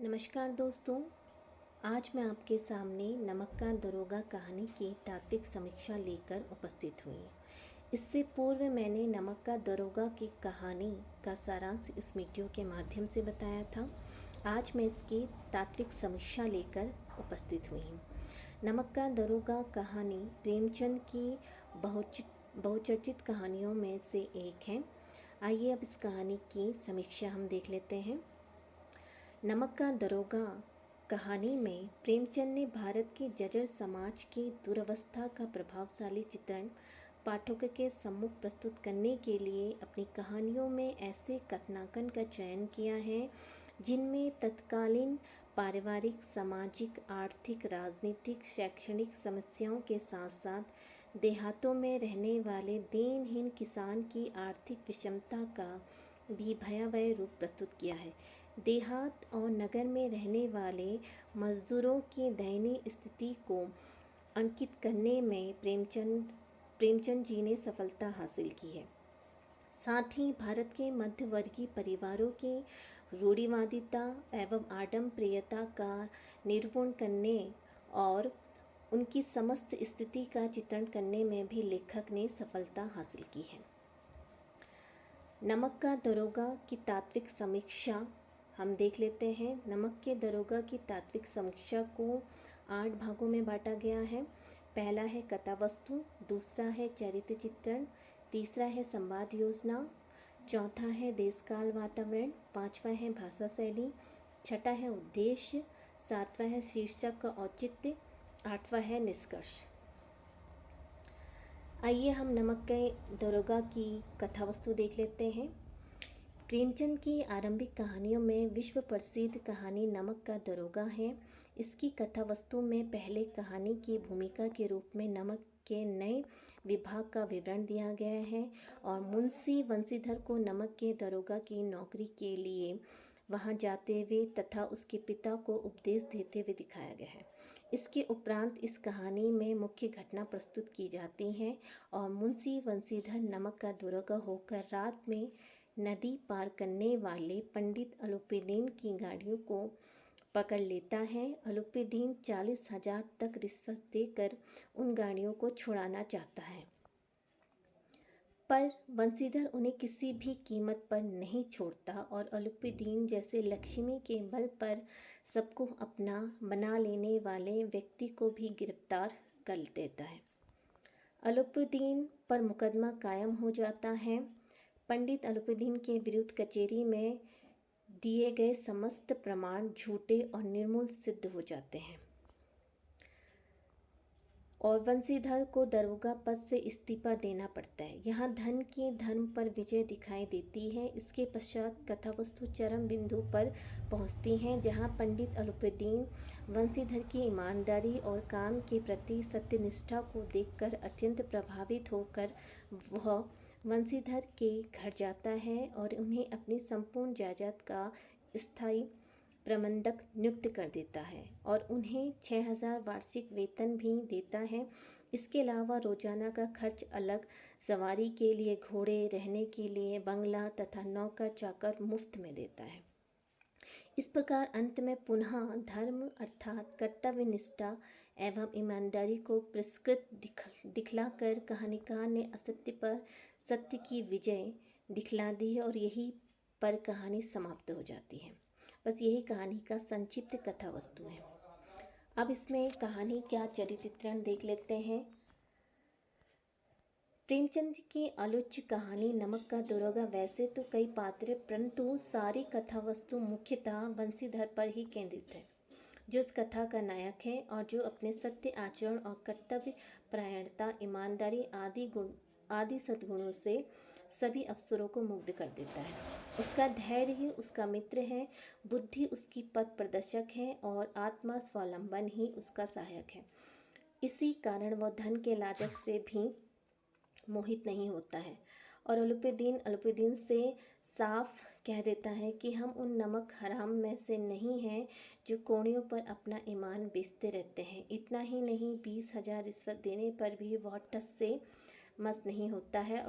नमस्कार दोस्तों। आज मैं आपके सामने नमक का दरोगा कहानी की तात्विक समीक्षा लेकर उपस्थित हुई। इससे पूर्व मैंने नमक का दरोगा की कहानी का सारांश इस वीडियो के माध्यम से बताया था। आज मैं इसकी तात्विक समीक्षा लेकर उपस्थित हुई हूँ। नमक का दरोगा कहानी प्रेमचंद की बहुचर्चित कहानियों में से एक है। आइए अब इस कहानी की समीक्षा हम देख लेते हैं। नमक का दरोगा कहानी में प्रेमचंद ने भारत के जर्जर समाज की दुर्वस्था का प्रभावशाली चित्रण पाठकों के सम्मुख प्रस्तुत करने के लिए अपनी कहानियों में ऐसे कथनांकन का चयन किया है जिनमें तत्कालीन पारिवारिक, सामाजिक, आर्थिक, राजनीतिक, शैक्षणिक समस्याओं के साथ साथ देहातों में रहने वाले दीनहीन किसान की आर्थिक विषमता का भी भयावह रूप प्रस्तुत किया है। देहात और नगर में रहने वाले मजदूरों की दयनीय स्थिति को अंकित करने में प्रेमचंद जी ने सफलता हासिल की है। साथ ही भारत के मध्यवर्गीय परिवारों की रूढ़िवादिता एवं आडंबरीयता का निरूपण करने और उनकी समस्त स्थिति का चित्रण करने में भी लेखक ने सफलता हासिल की है। नमक का दरोगा की तात्विक समीक्षा हम देख लेते हैं। नमक के दरोगा की तात्विक समीक्षा को 8 भागों में बांटा गया है। पहला है कथा वस्तु, दूसरा है चरित्र चित्रण, तीसरा है संवाद योजना, चौथा है देशकाल वातावरण, पांचवा है भाषा शैली, छठा है उद्देश्य, सातवां है शीर्षक का औचित्य, आठवां है निष्कर्ष। आइए हम नमक के दरोगा की कथा वस्तु देख लेते हैं। प्रेमचंद की आरंभिक कहानियों में विश्व प्रसिद्ध कहानी नमक का दरोगा है। इसकी कथा वस्तु में पहले कहानी की भूमिका के रूप में नमक के नए विभाग का विवरण दिया गया है और मुंशी वंशीधर को नमक के दरोगा की नौकरी के लिए वहां जाते हुए तथा उसके पिता को उपदेश देते हुए दिखाया गया है। इसके उपरांत इस कहानी में मुख्य घटना प्रस्तुत की जाती है और मुंशी वंशीधर नमक का दरोगा होकर रात में नदी पार करने वाले पंडित अलुप्पीदीन की गाड़ियों को पकड़ लेता है। अलुप्पीदीन 40,000 तक रिश्वत देकर उन गाड़ियों को छुड़ाना चाहता है, पर वंशीधर उन्हें किसी भी कीमत पर नहीं छोड़ता और अलुप्पीदीन जैसे लक्ष्मी के बल पर सबको अपना बना लेने वाले व्यक्ति को भी गिरफ्तार कर देता है। अलुप्पीदीन पर मुकदमा कायम हो जाता है। पंडित अलुप्पीदीन के विरुद्ध कचहरी में दिए गए समस्त प्रमाण झूठे और निर्मूल सिद्ध हो जाते हैं और वंशीधर को दरोगा पद से इस्तीफा देना पड़ता है। यहाँ धन की धर्म पर विजय दिखाई देती है। इसके पश्चात कथा वस्तु चरम बिंदु पर पहुँचती है, जहाँ पंडित अलुप्पीदीन वंशीधर की ईमानदारी और काम के प्रति सत्यनिष्ठा को देखकर अत्यंत प्रभावित होकर वह वंशीधर के घर जाता है और उन्हें अपनी संपूर्ण जायदाद का स्थायी प्रबंधक नियुक्त कर देता है और उन्हें 6,000 वार्षिक वेतन भी देता है। इसके अलावा रोजाना का खर्च अलग, सवारी के लिए घोड़े, रहने के लिए बंगला तथा नौका चाकर मुफ्त में देता है। इस प्रकार अंत में पुनः धर्म अर्थात कर्तव्य निष्ठा एवं ईमानदारी को पुरस्कृत दिखलाकर कहानीकार ने असत्य पर सत्य की विजय दिखला दी है और यही पर कहानी समाप्त हो जाती है। बस यही कहानी का संक्षिप्त कथा वस्तु है। अब इसमें कहानी क्या चरित्र चित्रण देख लेते हैं। प्रेमचंद की आलोच्य कहानी नमक का दरोगा वैसे तो कई पात्र, परंतु सारी कथा वस्तु मुख्यतः वंशीधर पर ही केंद्रित है, जो इस कथा का नायक है और जो अपने सत्य आचरण और कर्तव्य परायणता, ईमानदारी आदि सद्गुणों से सभी अफसरों को मुग्ध कर देता है। उसका धैर्य ही उसका मित्र है, बुद्धि उसकी पथ प्रदर्शक है और आत्मा स्वावलंबन ही उसका सहायक है। इसी कारण वह धन के लालच से भी मोहित नहीं होता है और अलुप्पीदीन से साफ कह देता है कि हम उन नमक हराम में से नहीं हैं जो कोड़ियों पर अपना ईमान बेचते रहते हैं। इतना ही नहीं, 20,000 रिश्वत देने पर भी वह टस से मस नहीं होता है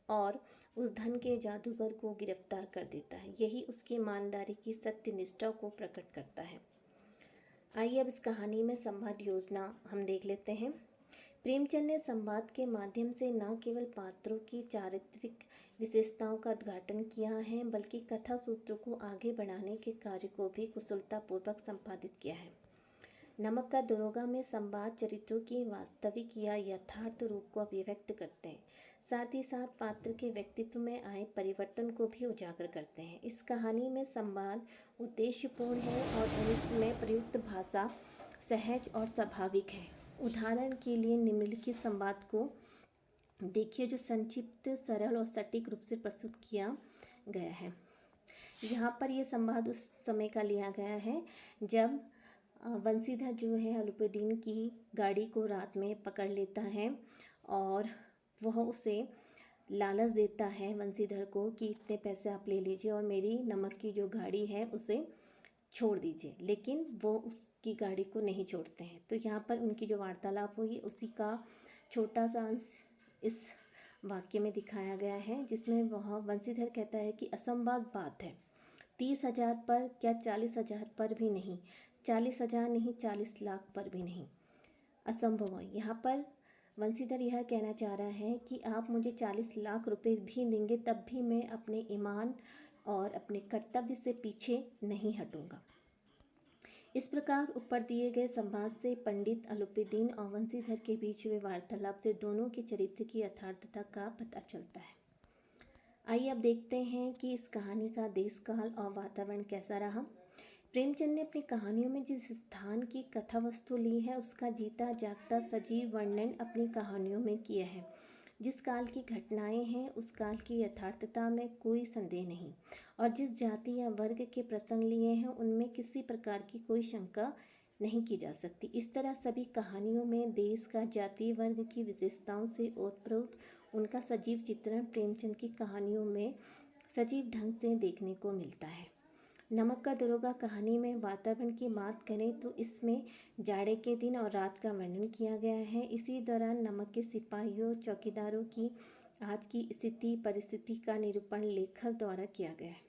और उस धन के जादूगर को गिरफ्तार कर देता है। यही उसकी ईमानदारी की सत्य निष्ठा को प्रकट करता है। आइए अब इस कहानी में संवाद योजना हम देख लेते हैं। प्रेमचंद ने संवाद के माध्यम से न केवल पात्रों की चारित्रिक विशेषताओं का उद्घाटन किया है, बल्कि कथा सूत्रों को आगे बढ़ाने के कार्य को भी कुशलतापूर्वक संपादित किया है। नमक का दरोगा में संवाद चरित्रों की वास्तविक या यथार्थ रूप को अभिव्यक्त करते हैं, साथ ही साथ पात्र के व्यक्तित्व में आए परिवर्तन को भी उजागर करते हैं। इस कहानी में संवाद उद्देश्यपूर्ण है और उनमें प्रयुक्त भाषा सहज और स्वाभाविक है। उदाहरण के लिए निम्नलिखित संवाद को देखिए, जो संक्षिप्त, सरल और सटीक रूप से प्रस्तुत किया गया है। यहाँ पर यह संवाद उस समय का लिया गया है जब वंशीधर जो है अलुपुद्दीन की गाड़ी को रात में पकड़ लेता है और वह उसे लालच देता है वंशीधर को कि इतने पैसे आप ले लीजिए और मेरी नमक की जो गाड़ी है उसे छोड़ दीजिए, लेकिन वो उसकी गाड़ी को नहीं छोड़ते हैं। तो यहाँ पर उनकी जो वार्तालाप हुई उसी का छोटा सा अंश इस वाक्य में दिखाया गया है, जिसमें वह वंशीधर कहता है कि असंभव बात है, 30,000 पर क्या 40,000 पर भी नहीं, 40,000 नहीं 40 लाख पर भी नहीं, असंभव है। यहाँ पर वंशीधर यह कहना चाह रहा है कि आप मुझे 40 लाख रुपए भी देंगे तब भी मैं अपने ईमान और अपने कर्तव्य से पीछे नहीं हटूंगा। इस प्रकार ऊपर दिए गए संवाद से पंडित अलुपुद्दीन और वंशीधर के बीच हुए वार्तालाप से दोनों के चरित्र की यथार्थता का पता चलता है। आइए अब देखते हैं कि इस कहानी का देश काल और वातावरण कैसा रहा। प्रेमचंद ने अपनी कहानियों में जिस स्थान की कथा वस्तु ली है उसका जीता जागता सजीव वर्णन अपनी कहानियों में किया है। जिस काल की घटनाएं हैं उस काल की यथार्थता में कोई संदेह नहीं, और जिस जाति या वर्ग के प्रसंग लिए हैं उनमें किसी प्रकार की कोई शंका नहीं की जा सकती। इस तरह सभी कहानियों में देश का, जाति वर्ग की विशेषताओं से ओतप्रोत उनका सजीव चित्रण प्रेमचंद की कहानियों में सजीव ढंग से देखने को मिलता है। नमक का दरोगा कहानी में वातावरण की बात करें तो इसमें जाड़े के दिन और रात का वर्णन किया गया है। इसी दौरान नमक के सिपाहियों, चौकीदारों की आज की स्थिति परिस्थिति का निरूपण लेखक द्वारा किया गया है।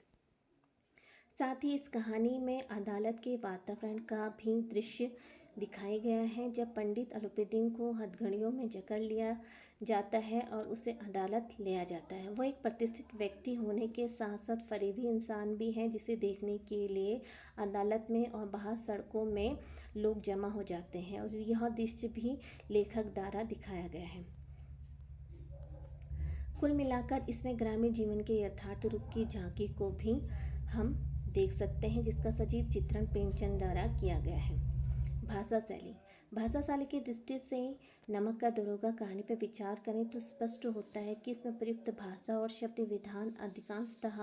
साथ ही इस कहानी में अदालत के वातावरण का भी दृश्य दिखाया गया है। जब पंडित अलुपुद्दीन को हथकड़ियों में जकड़ लिया जाता है और उसे अदालत लिया जाता है, वह एक प्रतिष्ठित व्यक्ति होने के साथ साथ फरेबी इंसान भी है, जिसे देखने के लिए अदालत में और बाहर सड़कों में लोग जमा हो जाते हैं, और यह दृश्य भी लेखक द्वारा दिखाया गया है। कुल मिलाकर इसमें ग्रामीण जीवन के यथार्थ रूप की झांकी को भी हम देख सकते हैं, जिसका सजीव चित्रण प्रेमचंद द्वारा किया गया है। भाषा शैली की दृष्टि से नमक का दरोगा कहानी पर विचार करें तो स्पष्ट होता है कि इसमें प्रयुक्त भाषा और शब्द विधान अधिकांशतः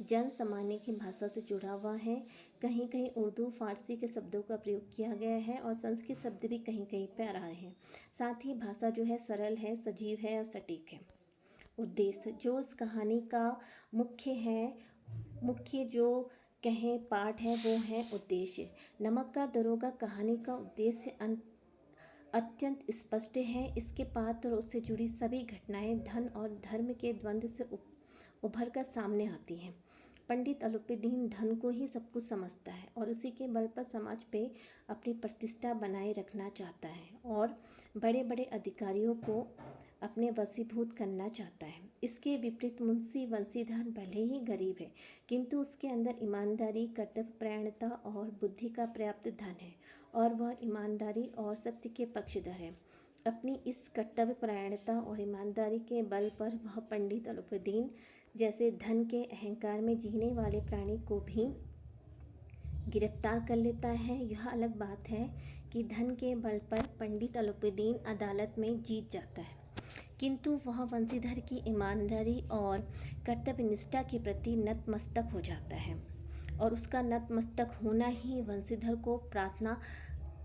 जन सामान्य की भाषा से जुड़ा हुआ है। कहीं कहीं उर्दू फारसी के शब्दों का प्रयोग किया गया है और संस्कृत शब्द भी कहीं कहीं पर आ रहे हैं। साथ ही भाषा जो है सरल है, सजीव है और सटीक है। उद्देश्य जो इस कहानी का मुख्य जो कहें पाठ है वो है उद्देश्य। नमक का दरोगा कहानी का उद्देश्य अत्यंत स्पष्ट है। इसके पात्र और उससे जुड़ी सभी घटनाएं धन और धर्म के द्वंद्व से उभर कर सामने आती हैं। पंडित अलुपुद्दीन धन को ही सब कुछ समझता है और उसी के बल पर समाज पे अपनी प्रतिष्ठा बनाए रखना चाहता है और बड़े बड़े अधिकारियों को अपने वशीभूत करना चाहता है। इसके विपरीत मुंशी वंशीधर भले ही गरीब है, किंतु उसके अंदर ईमानदारी, कर्तव्यपरायणता और बुद्धि का पर्याप्त धन है और वह ईमानदारी और सत्य के पक्षधर है। अपनी इस कर्तव्यपरायणता और ईमानदारी के बल पर वह पंडित अलुपुद्दीन जैसे धन के अहंकार में जीने वाले प्राणी को भी गिरफ्तार कर लेता है। यह अलग बात है कि धन के बल पर पंडित अलुपुद्दीन अदालत में जीत जाता है, किंतु वह वंशीधर की ईमानदारी और कर्तव्यनिष्ठा के प्रति नतमस्तक हो जाता है और उसका नतमस्तक होना ही वंशीधर को प्रार्थना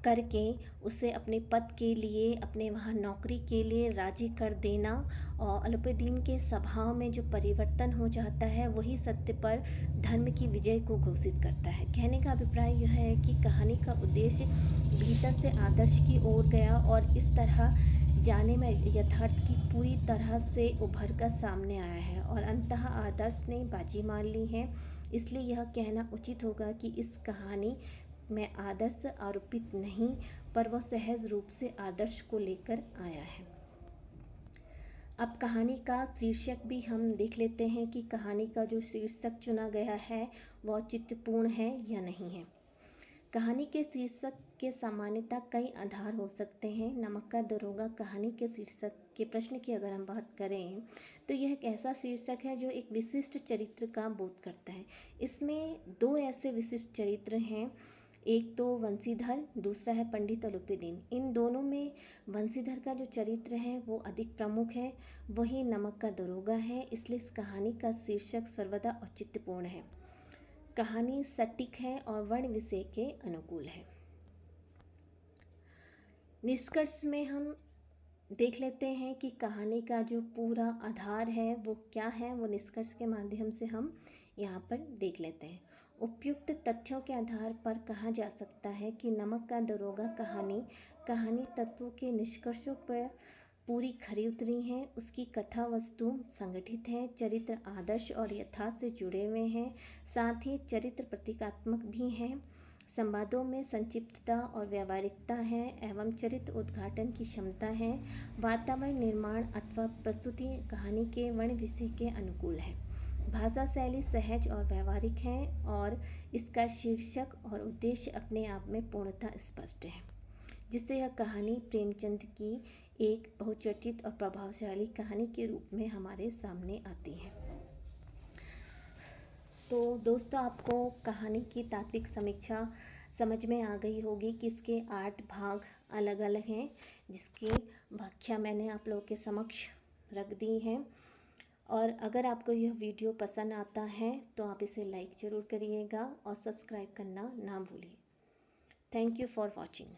करके उसे अपने पद के लिए, अपने वहाँ नौकरी के लिए राजी कर देना और अलुपुद्दीन के स्वभाव में जो परिवर्तन हो जाता है वही सत्य पर धर्म की विजय को घोषित करता है। कहने का अभिप्राय यह है कि कहानी का उद्देश्य भीतर से आदर्श की ओर गया और इस तरह जाने में यथार्थ की पूरी तरह से उभर कर सामने आया है और अंततः आदर्श ने बाजी मार ली है। इसलिए यह कहना उचित होगा कि इस कहानी में आदर्श आरोपित नहीं, पर वह सहज रूप से आदर्श को लेकर आया है। अब कहानी का शीर्षक भी हम देख लेते हैं कि कहानी का जो शीर्षक चुना गया है वह औचित्यपूर्ण है या नहीं है। कहानी के शीर्षक के सामान्यतः कई आधार हो सकते हैं। नमक का दरोगा कहानी के शीर्षक के प्रश्न की अगर हम बात करें तो यह एक ऐसा शीर्षक है जो एक विशिष्ट चरित्र का बोध करता है। इसमें दो ऐसे विशिष्ट चरित्र हैं, एक तो वंशीधर, दूसरा है पंडित अलूपीदीन। इन दोनों में वंशीधर का जो चरित्र है वो अधिक प्रमुख है, वही नमक का दरोगा है। इसलिए इस कहानी का शीर्षक सर्वदा औचित्यपूर्ण है। कहानी सटीक है और वर्ण विषय के अनुकूल है। निष्कर्ष में हम देख लेते हैं कि कहानी का जो पूरा आधार है वो क्या है, वो निष्कर्ष के माध्यम से हम यहाँ पर देख लेते हैं। उपयुक्त तथ्यों के आधार पर कहा जा सकता है कि नमक का दरोगा कहानी तत्वों के निष्कर्षों पर पूरी खरी उतरी है। उसकी कथा वस्तु संगठित है, चरित्र आदर्श और यथार्थ से जुड़े हुए हैं, साथ ही चरित्र प्रतीकात्मक भी हैं, संवादों में संक्षिप्तता और व्यावहारिकता है एवं चरित्र उद्घाटन की क्षमता है। वातावरण निर्माण अथवा प्रस्तुति कहानी के वर्ण विषय के अनुकूल है। भाषा शैली सहज और व्यावहारिक है और इसका शीर्षक और उद्देश्य अपने आप में पूर्णतः स्पष्ट है, जिससे यह कहानी प्रेमचंद की एक बहुचर्चित और प्रभावशाली कहानी के रूप में हमारे सामने आती है। तो दोस्तों, आपको कहानी की तात्विक समीक्षा समझ में आ गई होगी कि इसके 8 भाग अलग अलग हैं, जिसकी व्याख्या मैंने आप लोगों के समक्ष रख दी है। और अगर आपको यह वीडियो पसंद आता है तो आप इसे लाइक ज़रूर करिएगा और सब्सक्राइब करना ना भूलिए। Thank you for watching.